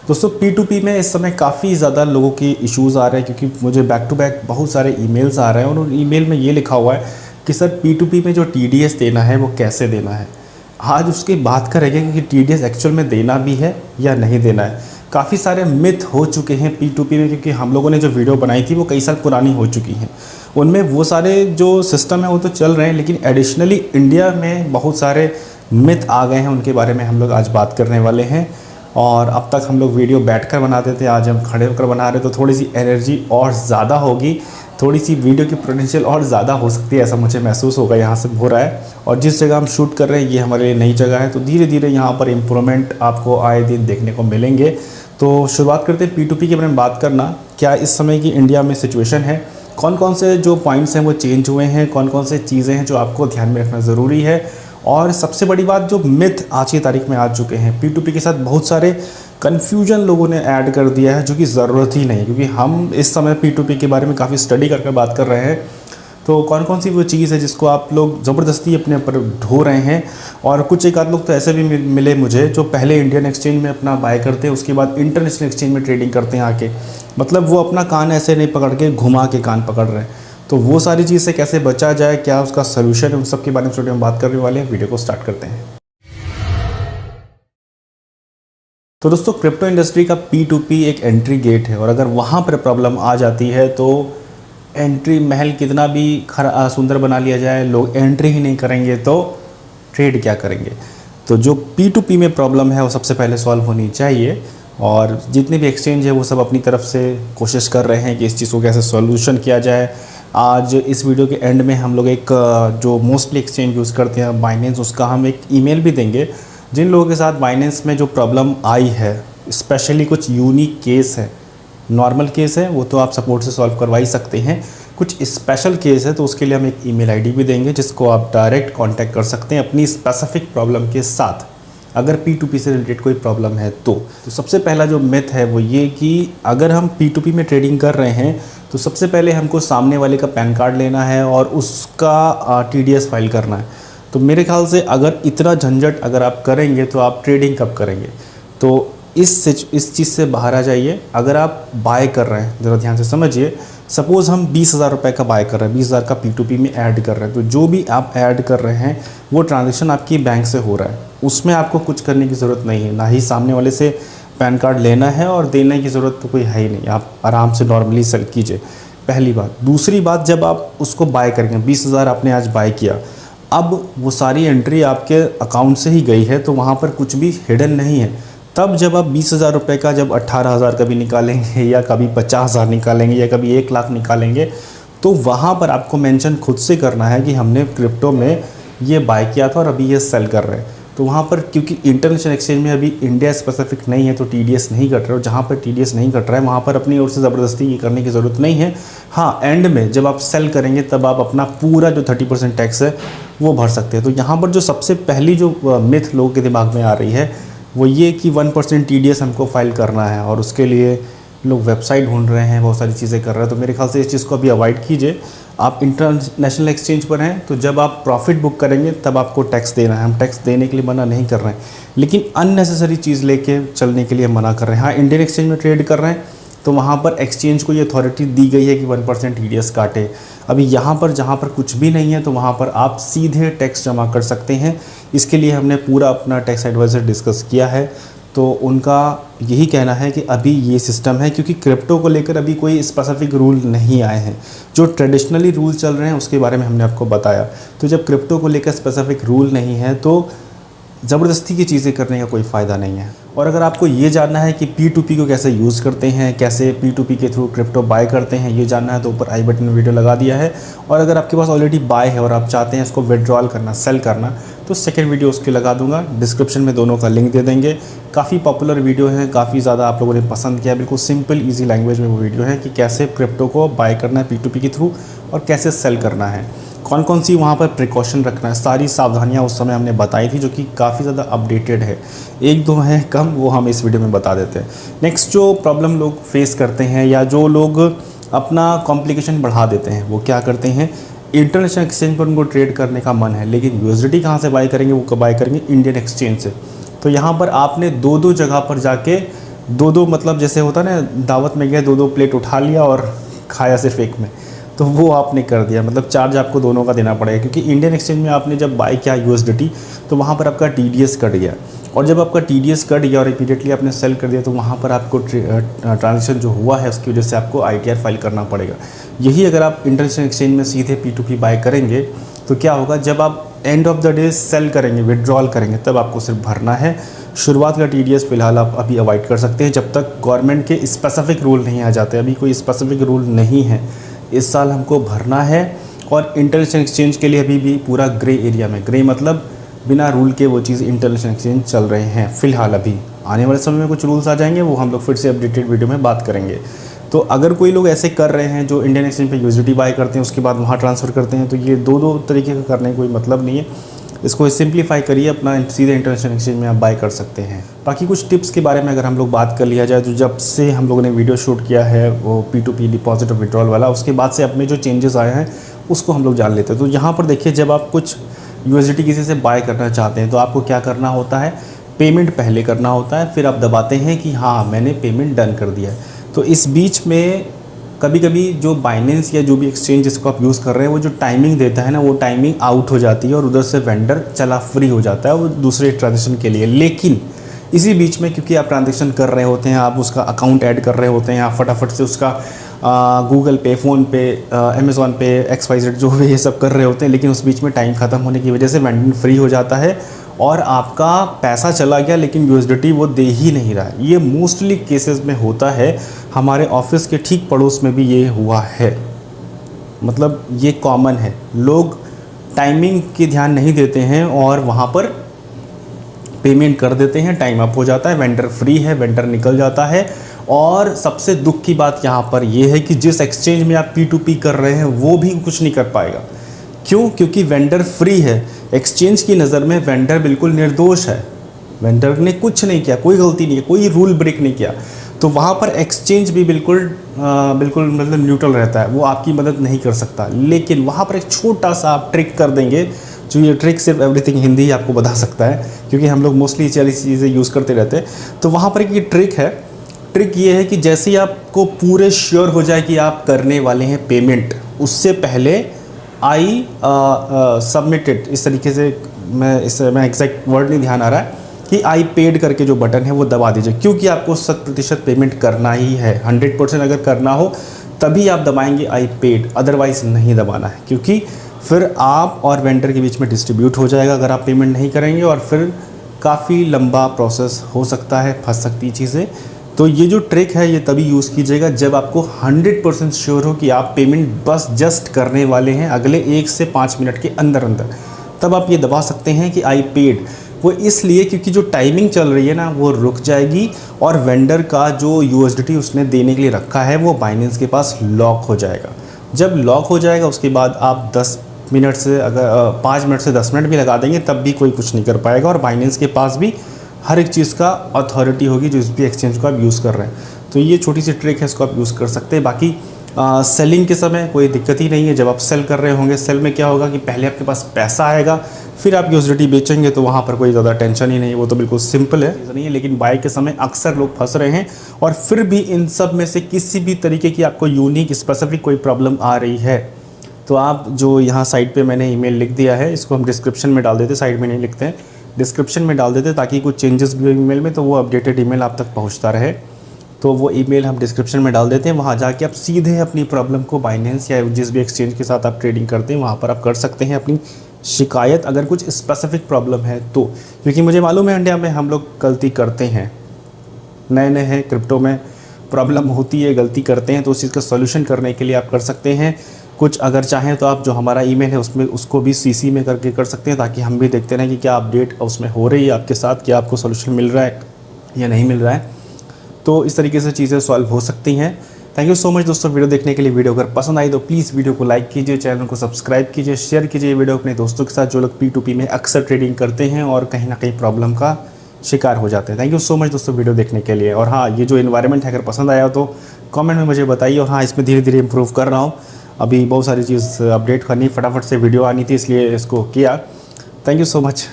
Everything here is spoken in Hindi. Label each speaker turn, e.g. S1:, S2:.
S1: दोस्तों P2P में इस समय काफ़ी ज़्यादा लोगों की इश्यूज़ आ रहे हैं, क्योंकि मुझे बैक टू बैक बहुत सारे ईमेल्स आ रहे हैं और उन ईमेल में ये लिखा हुआ है कि सर P2P में जो TDS देना है वो कैसे देना है। आज उसकी बात करेंगे कि TDS एक्चुअल में देना भी है या नहीं देना है। काफ़ी सारे मिथ हो चुके हैं P2P में, क्योंकि हम लोगों ने जो वीडियो बनाई थी वो कई साल पुरानी हो चुकी हैं। उनमें वो सारे जो सिस्टम है वो तो चल रहे हैं, लेकिन एडिशनली इंडिया में बहुत सारे मिथ आ गए हैं, उनके बारे में हम लोग आज बात करने वाले हैं। और अब तक हम लोग वीडियो बैठकर बनाते थे, आज हम खड़े होकर बना रहे, तो थोड़ी सी एनर्जी और ज़्यादा होगी, थोड़ी सी वीडियो की पोटेंशियल और ज़्यादा हो सकती है, ऐसा मुझे महसूस होगा यहाँ से हो रहा है। और जिस जगह हम शूट कर रहे हैं ये हमारे लिए नई जगह है, तो धीरे धीरे यहाँ पर इम्प्रूवमेंट आपको आए दिन देखने को मिलेंगे। तो शुरुआत करते हैं P2P के बारे में बात करना। क्या इस समय की इंडिया में सिचुएशन है, कौन कौन से जो पॉइंट्स हैं वो चेंज हुए हैं, कौन कौन से चीज़ें हैं जो आपको ध्यान में रखना ज़रूरी है, और सबसे बड़ी बात जो मिथ आज की तारीख में आ चुके हैं P2P के साथ बहुत सारे कन्फ्यूजन लोगों ने ऐड कर दिया है, जो कि ज़रूरत ही नहीं, क्योंकि हम इस समय P2P के बारे में काफ़ी स्टडी करके बात कर रहे हैं। तो कौन कौन सी वो चीज़ है जिसको आप लोग ज़बरदस्ती अपने ऊपर ढो रहे हैं। और कुछ एक आध लोग तो ऐसे भी मिले मुझे जो पहले इंडियन एक्सचेंज में अपना बाय करते हैं, उसके बाद इंटरनेशनल एक्सचेंज में ट्रेडिंग करते हैं आके, मतलब वो अपना कान ऐसे नहीं पकड़ के घुमा के कान पकड़ रहे हैं। तो वो सारी चीज़ से कैसे बचा जाए, क्या उसका सोल्यूशन है, उन सब के बारे में वीडियो में बात करने वाले हैं। वीडियो को स्टार्ट करते हैं। तो दोस्तों क्रिप्टो इंडस्ट्री का P2P एक एंट्री गेट है, और अगर वहाँ पर प्रॉब्लम आ जाती है तो एंट्री महल कितना भी सुंदर बना लिया जाए, लोग एंट्री ही नहीं करेंगे तो ट्रेड क्या करेंगे। तो जो P2P में प्रॉब्लम है वो सबसे पहले सॉल्व होनी चाहिए, और जितने भी एक्सचेंज है वो सब अपनी तरफ से कोशिश कर रहे हैं कि इस चीज़ को कैसे सॉल्यूशन किया जाए। आज इस वीडियो के एंड में हम लोग एक जो मोस्टली एक्सचेंज यूज़ करते हैं बाइनेंस, उसका हम एक ईमेल भी देंगे। जिन लोगों के साथ बाइनेंस में जो प्रॉब्लम आई है, स्पेशली कुछ यूनिक केस है, नॉर्मल केस है वो तो आप सपोर्ट से सॉल्व करवा ही सकते हैं, कुछ स्पेशल केस है तो उसके लिए हम एक ईमेल आईडी भी देंगे जिसको आप डायरेक्ट कांटेक्ट कर सकते हैं अपनी स्पेसिफिक प्रॉब्लम के साथ, अगर P2P से रिलेटेड कोई प्रॉब्लम है तो सबसे पहला जो मिथ है वो ये कि अगर हम P2P में ट्रेडिंग कर रहे हैं तो सबसे पहले हमको सामने वाले का पैन कार्ड लेना है और उसका TDS फाइल करना है। तो मेरे ख्याल से अगर इतना झंझट अगर आप करेंगे तो आप ट्रेडिंग कब करेंगे। तो इस चीज़ से बाहर आ जाइए। अगर आप बाय कर रहे हैं, ज़रा ध्यान से समझिए, सपोज़ हम 20,000 रुपये का बाय कर रहे हैं, 20,000 का P2P में ऐड कर रहे हैं, तो जो भी आप ऐड कर रहे हैं वो ट्रांजैक्शन आपकी बैंक से हो रहा है, उसमें आपको कुछ करने की ज़रूरत नहीं है, ना ही सामने वाले से पैन कार्ड लेना है और देने की ज़रूरत तो कोई है ही नहीं। आप आराम से नॉर्मली सेल कीजिए, पहली बात। दूसरी बात, जब आप उसको बाय करेंगे, 20,000 आपने आज बाय किया, अब वो सारी एंट्री आपके अकाउंट से ही गई है, तो वहाँ पर कुछ भी हिडन नहीं है। तब जब आप 20,000 रुपये का जब 18,000 कभी निकालेंगे, या कभी 50,000 निकालेंगे, या कभी 1 लाख निकालेंगे, तो वहाँ पर आपको मेंशन खुद से करना है कि हमने क्रिप्टो में ये बाय किया था और अभी ये सेल कर रहे हैं। तो वहाँ पर क्योंकि इंटरनेशनल एक्सचेंज में अभी इंडिया स्पेसिफिक नहीं है तो TDS नहीं कट रहा है, और जहाँ पर TDS नहीं कट रहा है वहाँ पर अपनी ओर से ज़बरदस्ती ये करने की ज़रूरत नहीं है। हाँ, एंड में जब आप सेल करेंगे तब आप अपना पूरा जो 30% टैक्स है वो भर सकते हैं। तो यहाँ पर जो सबसे पहली जो मिथ लोगों के दिमाग में आ रही है वो ये कि 1% TDS हमको फाइल करना है, और उसके लिए लोग वेबसाइट ढूंढ रहे हैं, बहुत सारी चीज़ें कर रहे हैं। तो मेरे ख्याल से इस चीज़ को अभी अवॉइड कीजिए। आप इंटरनेशनल एक्सचेंज पर हैं तो जब आप प्रॉफिट बुक करेंगे तब आपको टैक्स देना है। हम टैक्स देने के लिए मना नहीं कर रहे हैं, लेकिन अननेसेसरी चीज़ लेके चलने के लिए मना कर रहे हैं। हाँ, इंडियन एक्सचेंज में ट्रेड कर रहे हैं तो वहाँ पर एक्सचेंज को ये अथॉरिटी दी गई है कि 1% TDS काटे। अभी यहाँ पर जहाँ पर कुछ भी नहीं है तो वहाँ पर आप सीधे टैक्स जमा कर सकते हैं। इसके लिए हमने पूरा अपना टैक्स एडवाइज़र डिस्कस किया है, तो उनका यही कहना है कि अभी ये सिस्टम है, क्योंकि क्रिप्टो को लेकर अभी कोई स्पेसिफिक रूल नहीं आए हैं। जो ट्रेडिशनली रूल चल रहे हैं उसके बारे में हमने आपको बताया। तो जब क्रिप्टो को लेकर स्पेसिफिक रूल नहीं है तो ज़बरदस्ती की चीज़ें करने का कोई फ़ायदा नहीं है। और अगर आपको ये जानना है कि P2P को कैसे यूज़ करते हैं, कैसे P2P के थ्रू क्रिप्टो बाय करते हैं, ये जानना है तो ऊपर आई बटन में वीडियो लगा दिया है। और अगर आपके पास ऑलरेडी बाय है और आप चाहते हैं इसको विड्रॉल करना, सेल करना, तो सेकंड वीडियो उसकी लगा दूंगा, डिस्क्रिप्शन में दोनों का लिंक दे देंगे। काफ़ी पॉपुलर वीडियो है, काफ़ी ज़्यादा आप लोगों ने पसंद किया, बिल्कुल सिंपल ईजी लैंग्वेज में वो वीडियो है कि कैसे क्रिप्टो को बाय करना है P2P के थ्रू और कैसे सेल करना है, कौन कौन सी वहाँ पर प्रिकॉशन रखना है, सारी सावधानियाँ उस समय हमने बताई थी, जो कि काफ़ी ज़्यादा अपडेटेड है। एक दो हैं कम, वो हम इस वीडियो में बता देते हैं। नेक्स्ट जो प्रॉब्लम लोग फेस करते हैं, या जो लोग अपना कॉम्प्लिकेशन बढ़ा देते हैं, वो क्या करते हैं, इंटरनेशनल एक्सचेंज पर उनको ट्रेड करने का मन है, लेकिन USDT कहाँ से बाय करेंगे, वो बाय करेंगे इंडियन एक्सचेंज से। तो यहाँ पर आपने दो जगह पर जाके दो दो मतलब जैसे होता ना, दावत में गए 2-2 प्लेट उठा लिया और खाया सिर्फ एक में, तो वो आपने कर दिया। मतलब चार्ज आपको दोनों का देना पड़ेगा, क्योंकि इंडियन एक्सचेंज में आपने जब बाय किया USDT तो वहाँ पर आपका TDS कट गया, और जब आपका TDS कट गया और इमीडिएटली आपने सेल कर दिया तो वहाँ पर आपको ट्रांजेक्शन जो हुआ है उसकी वजह से आपको ITR फाइल करना पड़ेगा। यही अगर आप इंटरनेशनल एक्सचेंज में सीधे P2P बाय करेंगे तो क्या होगा, जब आप end of the day sale करेंगे, विड्रॉल करेंगे, तब आपको सिर्फ भरना है। शुरुआत का TDS फिलहाल आप अभी अवॉइड कर सकते हैं जब तक गवर्नमेंट के स्पेसिफिक रूल नहीं आ जाते। अभी कोई स्पेसिफिक रूल नहीं है, इस साल हमको भरना है। और इंटरनेशनल एक्सचेंज के लिए अभी भी पूरा ग्रे एरिया में, ग्रे मतलब बिना रूल के वो चीज़ इंटरनेशनल एक्सचेंज चल रहे हैं फ़िलहाल। अभी आने वाले समय में कुछ रूल्स आ जाएंगे, वो हम लोग फिर से अपडेटेड वीडियो में बात करेंगे। तो अगर कोई लोग ऐसे कर रहे हैं जो इंडियन एक्सचेंज पे USDT बाय करते हैं उसके बाद वहाँ ट्रांसफ़र करते हैं, तो ये दो तरीके का करने का कोई मतलब नहीं है। इसको सिंप्लीफाई करिए, अपना सीधे इंटरनेशनल एक्सचेंज में आप बाय कर सकते हैं। बाकी कुछ टिप्स के बारे में अगर हम लोग बात कर लिया जाए, तो जब से हम लोगों ने वीडियो शूट किया है वो P2P डिपॉजिट और विड्रॉल वाला, उसके बाद से अब में जो चेंजेस आए हैं उसको हम लोग जान लेते हैं। तो यहाँ पर देखिए, जब आप कुछ USDT किसी से बाय करना चाहते हैं तो आपको क्या करना होता है, पेमेंट पहले करना होता है, फिर आप दबाते हैं कि हाँ मैंने पेमेंट डन कर दिया है। तो इस बीच में कभी कभी जो बाइनेंस या जो भी एक्सचेंज जिसको आप यूज़ कर रहे हैं वो जो टाइमिंग देता है ना, वो टाइमिंग आउट हो जाती है और उधर से वेंडर चला फ्री हो जाता है वो दूसरे ट्रांजेक्शन के लिए। लेकिन इसी बीच में क्योंकि आप ट्रांजेक्शन कर रहे होते हैं, आप उसका अकाउंट ऐड कर रहे होते हैं, आप फटाफट से उसका गूगल पे, फ़ोनपे, अमेज़ॉन पे, XYZ जो भी ये सब कर रहे होते हैं, लेकिन उस बीच में टाइम ख़त्म होने की वजह से वेंडर फ्री हो जाता है और आपका पैसा चला गया, लेकिन USDT वो दे ही नहीं रहा है। ये मोस्टली केसेस में होता है, हमारे ऑफिस के ठीक पड़ोस में भी ये हुआ है। मतलब ये कॉमन है, लोग टाइमिंग की ध्यान नहीं देते हैं और वहाँ पर पेमेंट कर देते हैं, टाइम अप हो जाता है, वेंडर फ्री है, वेंडर निकल जाता है। और सबसे दुख की बात यहाँ पर यह है कि जिस एक्सचेंज में आप P2P कर रहे हैं वो भी कुछ नहीं कर पाएगा। क्यों? क्योंकि वेंडर फ्री है। एक्सचेंज की नज़र में वेंडर बिल्कुल निर्दोष है, वेंडर ने कुछ नहीं किया, कोई गलती नहीं है, कोई रूल ब्रेक नहीं किया। तो वहाँ पर एक्सचेंज भी बिल्कुल मतलब न्यूट्रल रहता है, वो आपकी मदद नहीं कर सकता। लेकिन वहाँ पर एक छोटा सा आप ट्रिक कर देंगे, जो ये ट्रिक सिर्फ एवरीथिंग हिंदी ही आपको बता सकता है, क्योंकि हम लोग मोस्टली ये चीज़ें यूज़ करते रहते हैं। तो वहाँ पर एक ये ट्रिक है, ट्रिक ये है कि जैसे ही आपको पूरे श्योर हो जाए कि आप करने वाले हैं पेमेंट, उससे पहले आई सबमिटेड, इस तरीके से मैं एग्जैक्ट वर्ड नहीं ध्यान आ रहा है, कि आई पेड करके जो बटन है वो दबा दीजिए। क्योंकि आपको 100% पेमेंट करना ही है, 100% अगर करना हो तभी आप दबाएंगे आई पेड, अदरवाइज़ नहीं दबाना है, क्योंकि फिर आप और वेंडर के बीच में डिस्ट्रीब्यूट हो जाएगा अगर आप पेमेंट नहीं करेंगे, और फिर काफ़ी लंबा प्रोसेस हो सकता है, फंस सकती चीज़ें। तो ये जो ट्रिक है ये तभी यूज़ कीजिएगा जब आपको 100% श्योर हो कि आप पेमेंट बस जस्ट करने वाले हैं अगले 1 से 5 मिनट के अंदर अंदर, तब आप ये दबा सकते हैं कि आई पेड। वो इसलिए क्योंकि जो टाइमिंग चल रही है ना वो रुक जाएगी, और वेंडर का जो USDT उसने देने के लिए रखा है वो बाइनेंस के पास लॉक हो जाएगा। जब लॉक हो जाएगा उसके बाद आप 10 मिनट से अगर 5 मिनट से 10 मिनट भी लगा देंगे तब भी कोई कुछ नहीं कर पाएगा, और बाइनेंस के पास भी हर एक चीज़ का अथॉरिटी होगी जिस भी एक्सचेंज को आप यूज़ कर रहे हैं। तो ये छोटी सी ट्रिक है, इसको आप यूज़ कर सकते हैं। बाकी सेलिंग के समय कोई दिक्कत ही नहीं है। जब आप सेल कर रहे होंगे, सेल में क्या होगा कि पहले आपके पास पैसा आएगा, फिर आप USDT बेचेंगे, तो वहाँ पर कोई ज़्यादा टेंशन ही नहीं है, वो तो बिल्कुल सिंपल है नहीं है। लेकिन बाय के समय अक्सर लोग फंस रहे हैं, और फिर भी इन सब में से किसी भी तरीके की आपको यूनिक स्पेसिफिक कोई प्रॉब्लम आ रही है तो आप जो यहाँ साइट पे मैंने ईमेल लिख दिया है, इसको हम डिस्क्रिप्शन में डाल देते, साइड में नहीं लिखते हैं, डिस्क्रिप्शन में डाल देते, ताकि कुछ चेंजेस भी हो ईमेल में तो वो अपडेटेड ईमेल आप तक पहुँचता रहे। तो वो ईमेल हम डिस्क्रिप्शन में डाल देते हैं, वहाँ जाके आप सीधे अपनी प्रॉब्लम को बाइनेंस या जिस भी एक्सचेंज के साथ आप ट्रेडिंग करते हैं वहाँ पर आप कर सकते हैं अपनी शिकायत, अगर कुछ स्पेसिफिक प्रॉब्लम है तो। क्योंकि मुझे मालूम है इंडिया में हम लोग गलती करते हैं, नए नए हैं, क्रिप्टो में प्रॉब्लम होती है, गलती करते हैं, तो उस चीज़ का सॉल्यूशन करने के लिए आप कर सकते हैं कुछ। अगर चाहें तो आप जो हमारा ईमेल है उसमें उसको भी CC में करके कर सकते हैं, ताकि हम भी देखते रहें कि क्या अपडेट उसमें हो रही है आपके साथ, क्या आपको सॉल्यूशन मिल रहा है या नहीं मिल रहा है। तो इस तरीके से चीज़ें सॉल्व हो सकती हैं। थैंक यू सो मच दोस्तों वीडियो देखने के लिए। वीडियो अगर पसंद आई तो प्लीज़ वीडियो को लाइक कीजिए, चैनल को सब्सक्राइब कीजिए, शेयर कीजिए वीडियो अपने दोस्तों के साथ जो लोग P2P में अक्सर ट्रेडिंग करते हैं और कहीं ना कहीं प्रॉब्लम का शिकार हो जाते हैं। थैंक यू सो मच दोस्तों वीडियो देखने के लिए। और हाँ, ये जो एनवायरनमेंट है अगर पसंद आया तो कमेंट में मुझे बताइए। और हाँ, इसमें धीरे धीरे इम्प्रूव कर रहा हूँ, अभी बहुत सारी चीज़ अपडेट करनी, फटाफट से वीडियो आनी थी इसलिए इसको किया। Thank you so much.